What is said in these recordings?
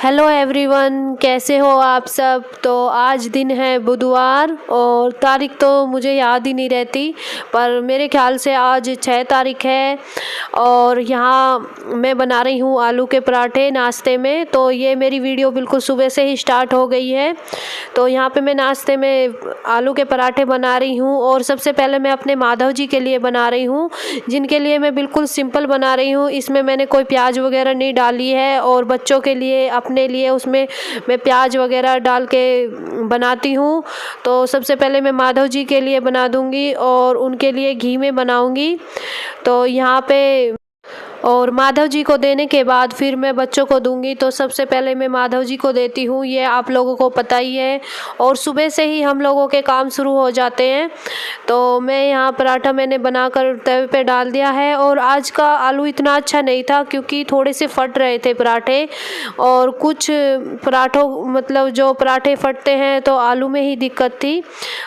Hello everyone, कैसे हो आप सब। तो आज दिन है बुधवार और तारीख तो मुझे याद ही नहीं रहती, पर मेरे ख्याल से आज 6 तारीख है। और यहाँ मैं बना रही हूँ आलू के पराठे नाश्ते में। तो ये मेरी वीडियो बिल्कुल सुबह से ही स्टार्ट हो गई है। तो यहाँ पे मैं नाश्ते में आलू के पराठे बना रही हूँ और सबसे पहले मैं अपने माधव जी के लिए बना रही हूँ, जिनके लिए मैं बिल्कुल सिंपल बना रही हूँ। इसमें मैंने कोई प्याज वगैरह नहीं डाली है और बच्चों के लिए अपने लिए उसमें मैं प्याज वगैरह डाल के बनाती हूँ। तो सबसे पहले मैं माधव जी के लिए बना दूँगी और उनके लिए घी में बनाऊँगी। तो यहाँ पे और माधव जी को देने के बाद फिर मैं बच्चों को दूंगी। तो सबसे पहले मैं माधव जी को देती हूँ, ये आप लोगों को पता ही है। और सुबह से ही हम लोगों के काम शुरू हो जाते हैं। तो मैं यहाँ पराठा मैंने बनाकर तवे पे डाल दिया है। और आज का आलू इतना अच्छा नहीं था क्योंकि थोड़े से फट रहे थे पराठे। और कुछ पराठों मतलब जो पराठे फटते हैं तो आलू में ही दिक्कत थी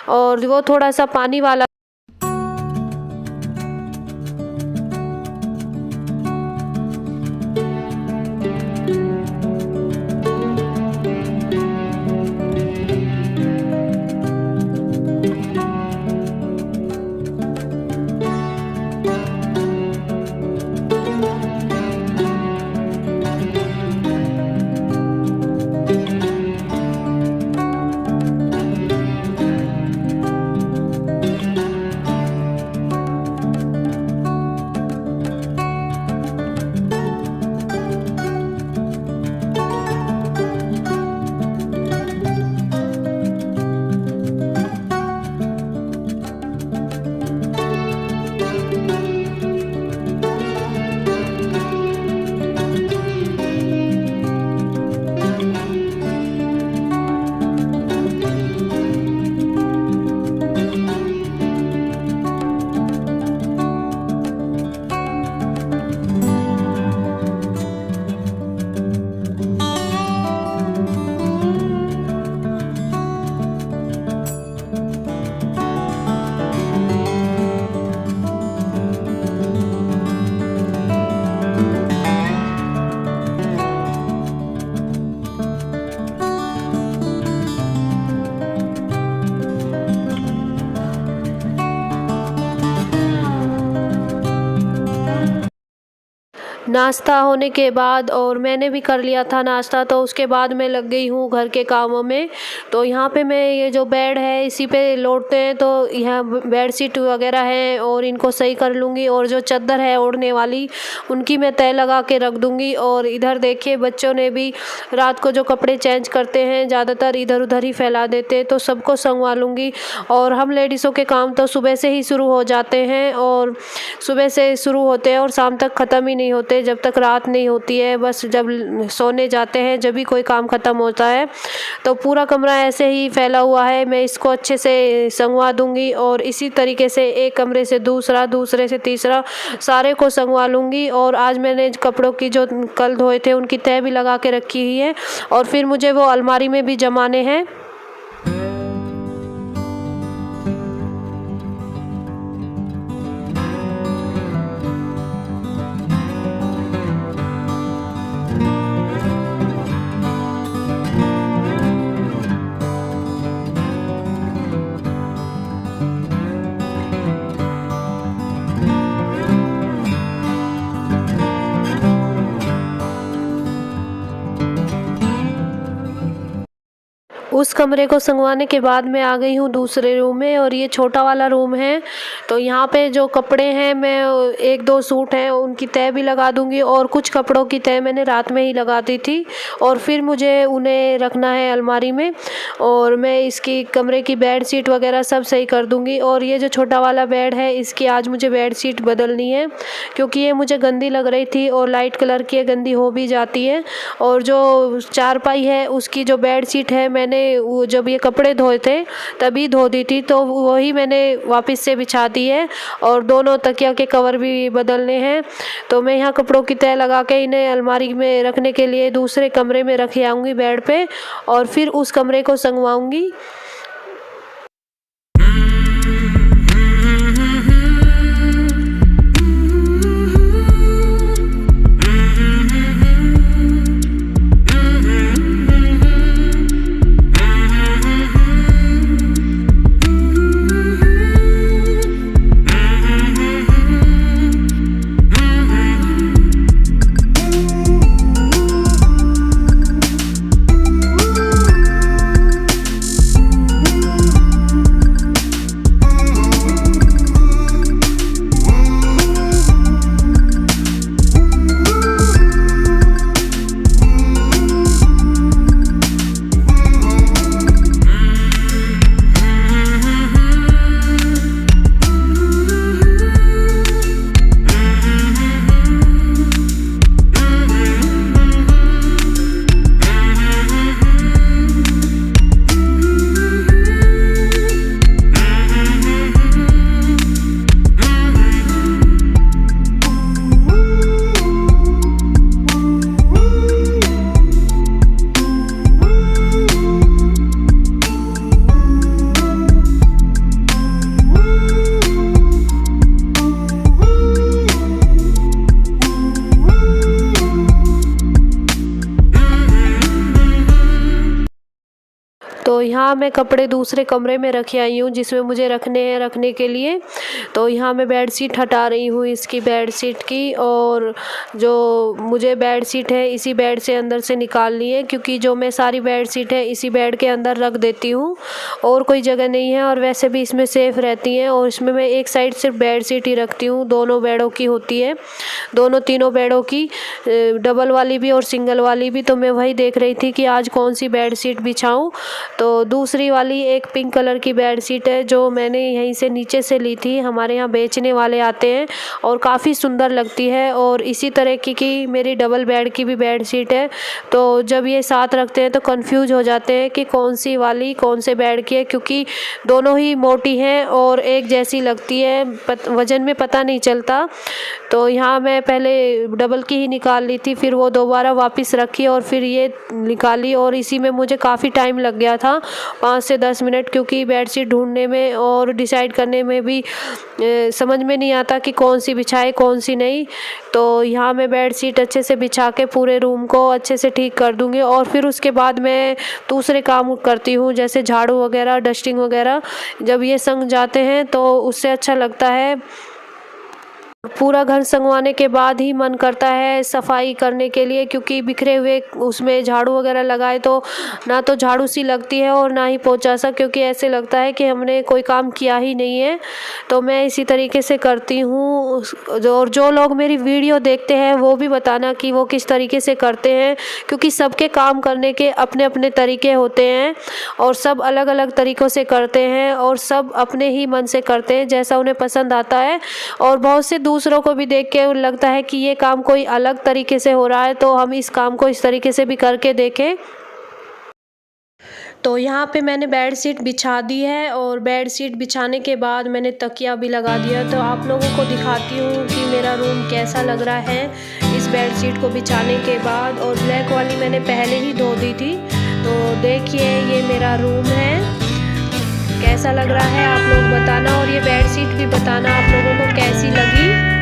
और वो थोड़ा सा पानी वाला। नाश्ता होने के बाद और मैंने भी कर लिया था नाश्ता, तो उसके बाद मैं लग गई हूँ घर के कामों में। तो यहाँ पे मैं ये जो बेड है इसी पे लौटते हैं, तो यहाँ बेड शीट वगैरह है और इनको सही कर लूँगी। और जो चादर है ओढ़ने वाली उनकी मैं तय लगा के रख दूँगी। और इधर देखिए बच्चों ने भी रात को जो कपड़े चेंज करते हैं ज़्यादातर इधर उधर ही फैला देते, तो सबको संगवा लूँगी। और हम लेडीज़ों के काम तो सुबह से ही शुरू हो जाते हैं और सुबह से शुरू होते हैं और शाम तक ख़त्म ही नहीं होते जब तक रात नहीं होती है। बस जब सोने जाते हैं जब भी कोई काम ख़त्म होता है। तो पूरा कमरा ऐसे ही फैला हुआ है, मैं इसको अच्छे से संगवा दूंगी। और इसी तरीके से एक कमरे से दूसरा, दूसरे से तीसरा सारे को संगवा लूँगी। और आज मैंने कपड़ों की जो कल धोए थे उनकी तह भी लगा के रखी हुई है और फिर मुझे वो अलमारी में भी जमाने हैं। उस कमरे को संगवाने के बाद मैं आ गई हूँ दूसरे रूम में और ये छोटा वाला रूम है। तो यहाँ पे जो कपड़े हैं मैं 1-2 सूट हैं उनकी तह भी लगा दूँगी और कुछ कपड़ों की तह मैंने रात में ही लगा दी थी और फिर मुझे उन्हें रखना है अलमारी में। और मैं इसकी कमरे की बेड शीट वगैरह सब सही कर दूँगी। और ये जो छोटा वाला बेड है इसकी आज मुझे बेड शीट बदलनी है क्योंकि ये मुझे गंदी लग रही थी और लाइट कलर की गंदी हो भी जाती है। और जो चारपाई है उसकी जो बेड शीट है मैंने वो जब ये कपड़े धोए थे तभी धो दी थी, तो वही मैंने वापस से बिछा दी है। और दोनों तकिया के कवर भी बदलने हैं। तो मैं यहाँ कपड़ों की तह लगा के इन्हें अलमारी में रखने के लिए दूसरे कमरे में रख आऊँगी बेड पे और फिर उस कमरे को संगवाऊँगी। तो यहाँ मैं कपड़े दूसरे कमरे में रखे आई हूँ जिसमें मुझे रखने के लिए। तो यहाँ मैं बेडशीट हटा रही हूँ इसकी बेडशीट की, और जो मुझे बेडशीट है इसी बेड से अंदर से निकालनी है, क्योंकि जो मैं सारी बेडशीट है इसी बेड के अंदर रख देती हूँ और कोई जगह नहीं है, और वैसे भी इसमें सेफ़ रहती हैं। और इसमें मैं एक साइड सिर्फ बेडशीट ही रखती हूँ, दोनों बेडों की होती है, दोनों तीनों बेडों की, डबल वाली भी और सिंगल वाली भी। तो मैं वही देख रही थी कि आज कौन सी बेडशीट बिछाऊँ। तो दूसरी वाली एक पिंक कलर की बेडशीट है जो मैंने यहीं से नीचे से ली थी, हमारे यहाँ बेचने वाले आते हैं और काफ़ी सुंदर लगती है। और इसी तरह की मेरी डबल बेड की भी बेडशीट है। तो जब ये साथ रखते हैं तो कंफ्यूज हो जाते हैं कि कौन सी वाली कौन से बेड की है, क्योंकि दोनों ही मोटी हैं और एक जैसी लगती है, वज़न में पता नहीं चलता। तो यहाँ मैं पहले डबल की ही निकाल ली थी, फिर वो दोबारा वापस रखी और फिर ये निकाली, और इसी में मुझे काफ़ी टाइम लग गया था, 5 से 10 मिनट, क्योंकि बेडशीट ढूंढने में और डिसाइड करने में भी समझ में नहीं आता कि कौन सी बिछाए कौन सी नहीं। तो यहाँ मैं बेडशीट अच्छे से बिछा के पूरे रूम को अच्छे से ठीक कर दूँगी, और फिर उसके बाद मैं दूसरे काम करती हूँ, जैसे झाड़ू वगैरह, डस्टिंग वगैरह। जब ये संग जाते हैं तो उससे अच्छा लगता है। पूरा घर संगवाने के बाद ही मन करता है सफाई करने के लिए, क्योंकि बिखरे हुए उसमें झाड़ू वगैरह लगाए तो ना तो झाड़ू सी लगती है और ना ही पोंछा सा, क्योंकि ऐसे लगता है कि हमने कोई काम किया ही नहीं है। तो मैं इसी तरीके से करती हूँ। और जो लोग मेरी वीडियो देखते हैं वो भी बताना कि वो किस तरीके से करते हैं, क्योंकि सबके काम करने के अपने अपने तरीके होते हैं और सब अलग अलग तरीक़ों से करते हैं, और सब अपने ही मन से करते हैं जैसा उन्हें पसंद आता है। और बहुत से दूसरों को भी देख के लगता है कि ये काम कोई अलग तरीके से हो रहा है, तो हम इस काम को इस तरीके से भी करके देखें। तो यहाँ पे मैंने बेडशीट बिछा दी है, और बेडशीट बिछाने के बाद मैंने तकिया भी लगा दिया। तो आप लोगों को दिखाती हूँ कि मेरा रूम कैसा लग रहा है इस बेडशीट को बिछाने के बाद। और ब्लैक वाली मैंने पहले ही धो दी थी। तो देखिए ये मेरा रूम है, कैसा लग रहा है आप लोग बताना, और ये बेडशीट भी बताना आप लोगों को कैसी लगी।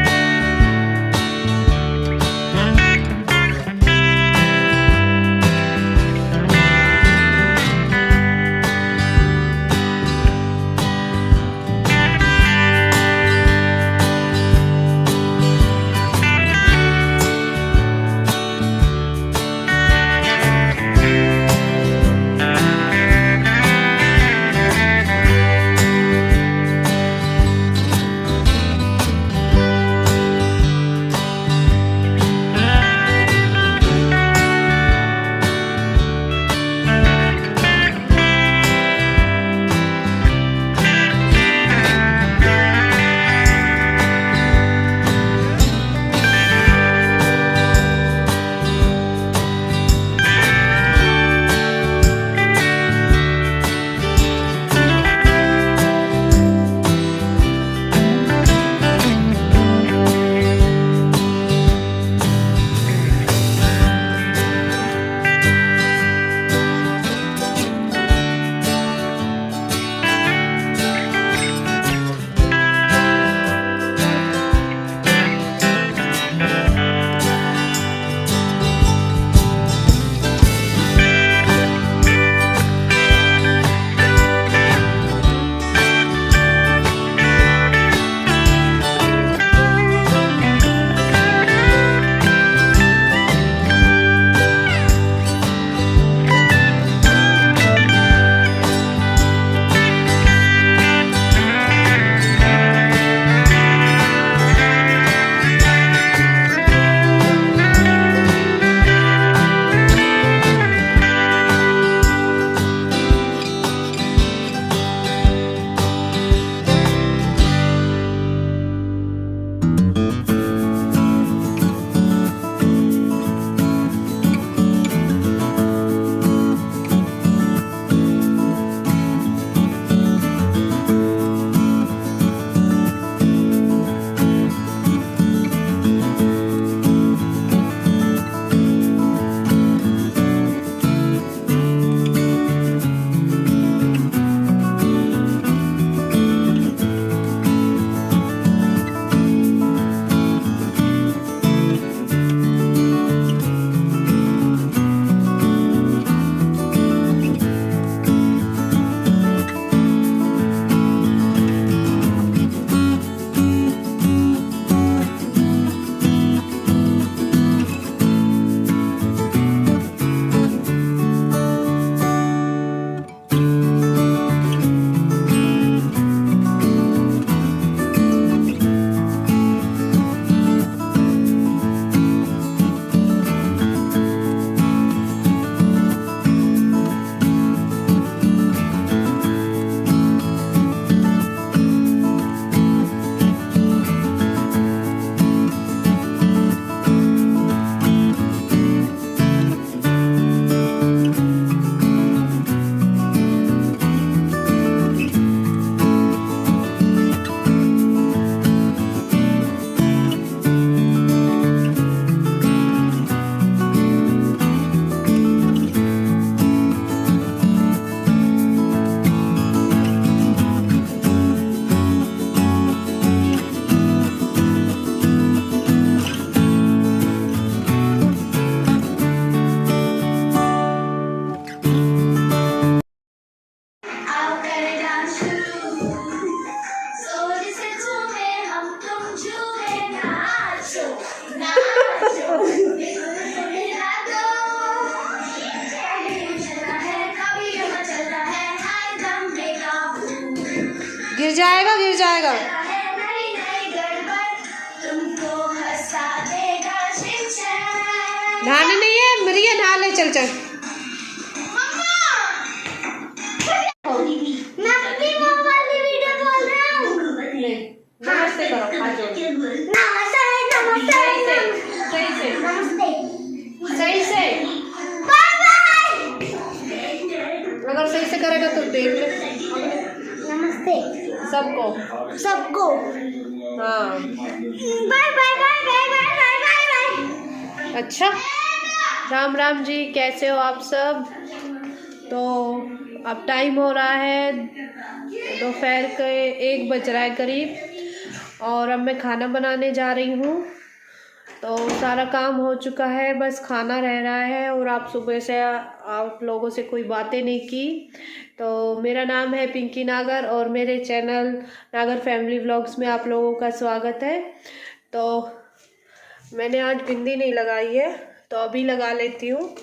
जाएगा, गिर जाएगा। नहाने नहीं है मरिया, नहा ले, चल चल। नमस्ते करो, हाथ जोड़। सही से अगर सही से करेगा तो देख ले। नमस्ते सबको। हाँ, bye bye bye bye bye bye bye. अच्छा, राम राम जी, कैसे हो आप सब? तो अब टाइम हो रहा है दोपहर के 1 बज रहा है करीब, और अब मैं खाना बनाने जा रही हूँ। तो सारा काम हो चुका है, बस खाना रह रहा है। और आप सुबह से आप लोगों से कोई बातें नहीं की। तो मेरा नाम है पिंकी नागर और मेरे चैनल नागर फैमिली व्लॉग्स में आप लोगों का स्वागत है। तो मैंने आज बिंदी नहीं लगाई है, तो अभी लगा लेती हूँ।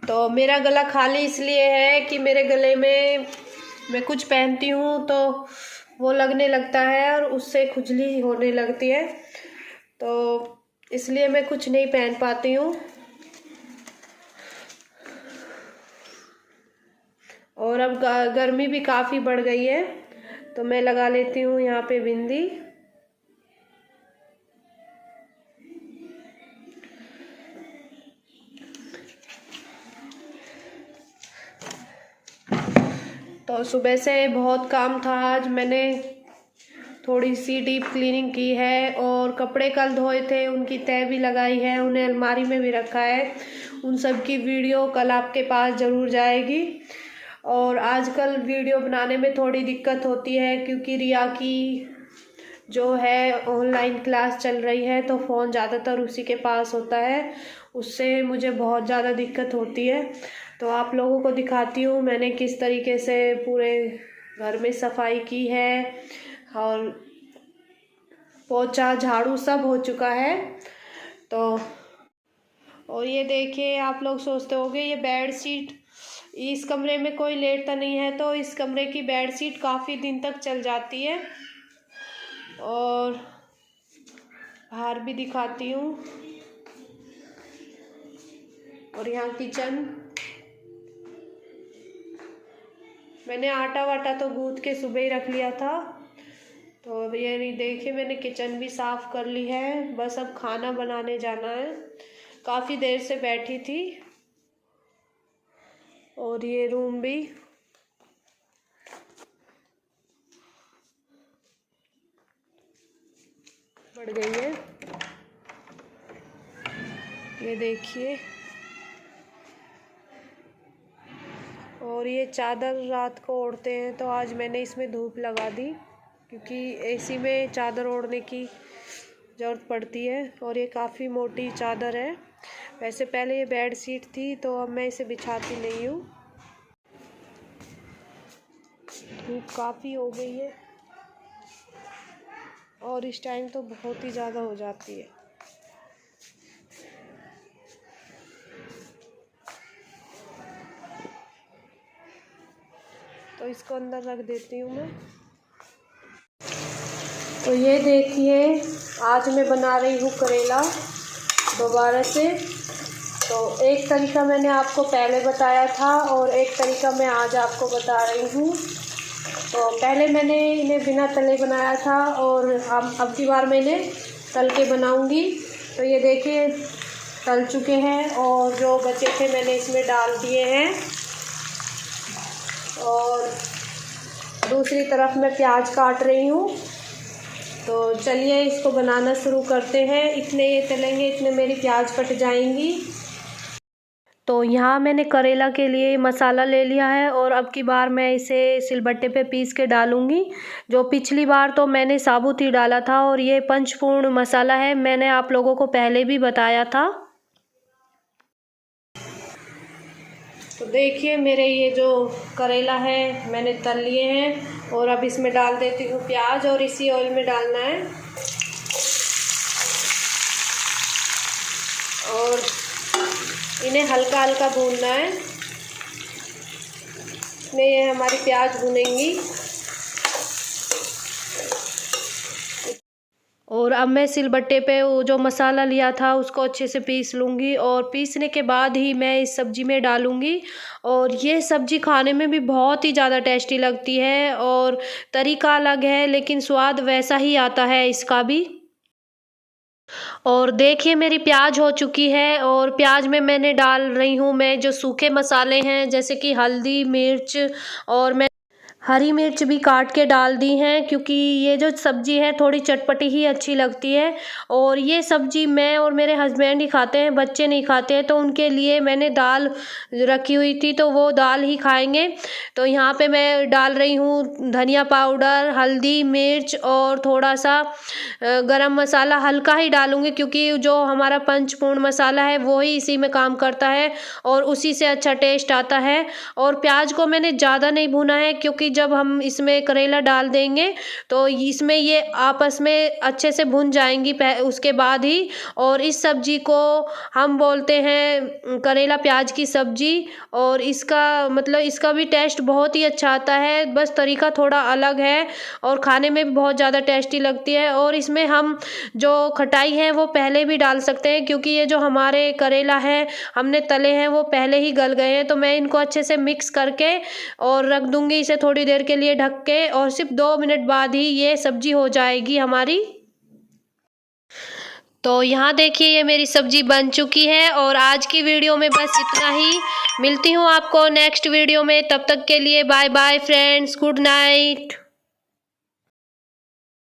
तो मेरा गला खाली इसलिए है कि मेरे गले में मैं कुछ पहनती हूँ तो वो लगने लगता है और उससे खुजली होने लगती है, तो इसलिए मैं कुछ नहीं पहन पाती हूँ। और अब गर्मी भी काफ़ी बढ़ गई है, तो मैं लगा लेती हूँ यहाँ पे बिंदी। तो सुबह से बहुत काम था आज, मैंने थोड़ी सी डीप क्लीनिंग की है और कपड़े कल धोए थे उनकी तह भी लगाई है, उन्हें अलमारी में भी रखा है। उन सब की वीडियो कल आपके पास ज़रूर जाएगी। और आजकल वीडियो बनाने में थोड़ी दिक्कत होती है क्योंकि रिया की जो है ऑनलाइन क्लास चल रही है, तो फ़ोन ज़्यादातर उसी के पास होता है, उससे मुझे बहुत ज़्यादा दिक्कत होती है। तो आप लोगों को दिखाती हूँ मैंने किस तरीके से पूरे घर में सफाई की है, और पोछा झाड़ू सब हो चुका है। तो और ये देखिए, आप लोग सोचते होंगे ये बेड शीट, इस कमरे में कोई लेटता नहीं है, तो इस कमरे की बेड शीट काफ़ी दिन तक चल जाती है। और बाहर भी दिखाती हूँ, और यहाँ किचन, मैंने आटा वाटा तो गूंथ के सुबह ही रख लिया था। तो ये नहीं, देखिए मैंने किचन भी साफ़ कर ली है, बस अब खाना बनाने जाना है। काफ़ी देर से बैठी थी। और ये रूम भी, बढ़ गई है, ये देखिए। और ये चादर रात को ओढ़ते हैं, तो आज मैंने इसमें धूप लगा दी क्योंकि एसी में चादर ओढ़ने की ज़रूरत पड़ती है। और ये काफ़ी मोटी चादर है, वैसे पहले ये बेड शीट थी, तो अब मैं इसे बिछाती नहीं हूँ। धूप काफ़ी हो गई है और इस टाइम तो बहुत ही ज़्यादा हो जाती है। तो इसको अंदर रख देती हूँ मैं। तो ये देखिए, आज मैं बना रही हूँ करेला दोबारा से। तो एक तरीका मैंने आपको पहले बताया था और एक तरीका मैं आज आपको बता रही हूँ। तो पहले मैंने इन्हें बिना तले बनाया था और अब की बार मैंने तल के बनाऊँगी। तो ये देखिए तल चुके हैं और जो बचे थे मैंने इसमें डाल दिए हैं। और दूसरी तरफ मैं प्याज काट रही हूँ। तो चलिए इसको बनाना शुरू करते हैं। इतने ये तलेंगे, इतने मेरी प्याज कट जाएंगी। तो यहाँ मैंने करेला के लिए मसाला ले लिया है और अब की बार मैं इसे सिलबट्टे पे पीस के डालूँगी। जो पिछली बार तो मैंने साबुत ही डाला था। और ये पंचपूर्ण मसाला है, मैंने आप लोगों को पहले भी बताया था। तो देखिए मेरे ये जो करेला है मैंने तल लिए हैं और अब इसमें डाल देती हूँ प्याज, और इसी ऑयल में डालना है। और इन्हें हल्का हल्का हल्का भूनना है। इसमें ये हमारी प्याज भुनेंगी। और अब मैं सिलबट्टे पे वो जो मसाला लिया था उसको अच्छे से पीस लूँगी, और पीसने के बाद ही मैं इस सब्ज़ी में डालूँगी। और ये सब्ज़ी खाने में भी बहुत ही ज़्यादा टेस्टी लगती है, और तरीका अलग है लेकिन स्वाद वैसा ही आता है इसका भी। और देखिए मेरी प्याज हो चुकी है, और प्याज में मैंने डाल रही हूँ मैं जो सूखे मसाले हैं, जैसे कि हल्दी, मिर्च, और मैं हरी मिर्च भी काट के डाल दी हैं, क्योंकि ये जो सब्ज़ी है थोड़ी चटपटी ही अच्छी लगती है। और ये सब्ज़ी मैं और मेरे हस्बैंड ही खाते हैं, बच्चे नहीं खाते हैं, तो उनके लिए मैंने दाल रखी हुई थी तो वो दाल ही खाएंगे। तो यहाँ पे मैं डाल रही हूँ धनिया पाउडर, हल्दी, मिर्च और थोड़ा सा गरम मसाला हल्का ही डालूँगी, क्योंकि जो हमारा पंचपूर्ण मसाला है वो ही इसी में काम करता है और उसी से अच्छा टेस्ट आता है। और प्याज को मैंने ज़्यादा नहीं भुना है, क्योंकि जब हम इसमें करेला डाल देंगे तो इसमें ये आपस में अच्छे से भुन जाएंगी उसके बाद ही। और इस सब्ज़ी को हम बोलते हैं करेला प्याज की सब्ज़ी, और इसका मतलब इसका भी टेस्ट बहुत ही अच्छा आता है, बस तरीका थोड़ा अलग है और खाने में भी बहुत ज़्यादा टेस्टी लगती है। और इसमें हम जो खटाई है वो पहले भी डाल सकते हैं, क्योंकि ये जो हमारे करेला है हमने तले हैं वो पहले ही गल गए हैं। तो मैं इनको अच्छे से मिक्स करके और रख दूंगी इसे थोड़ी देर के लिए ढक के, और सिर्फ 2 मिनट बाद ही ये सब्जी हो जाएगी हमारी। तो यहाँ देखिए ये मेरी सब्जी बन चुकी है, और आज की वीडियो में बस इतना ही। मिलती हूँ आपको नेक्स्ट वीडियो में, तब तक के लिए bye bye friends, good night.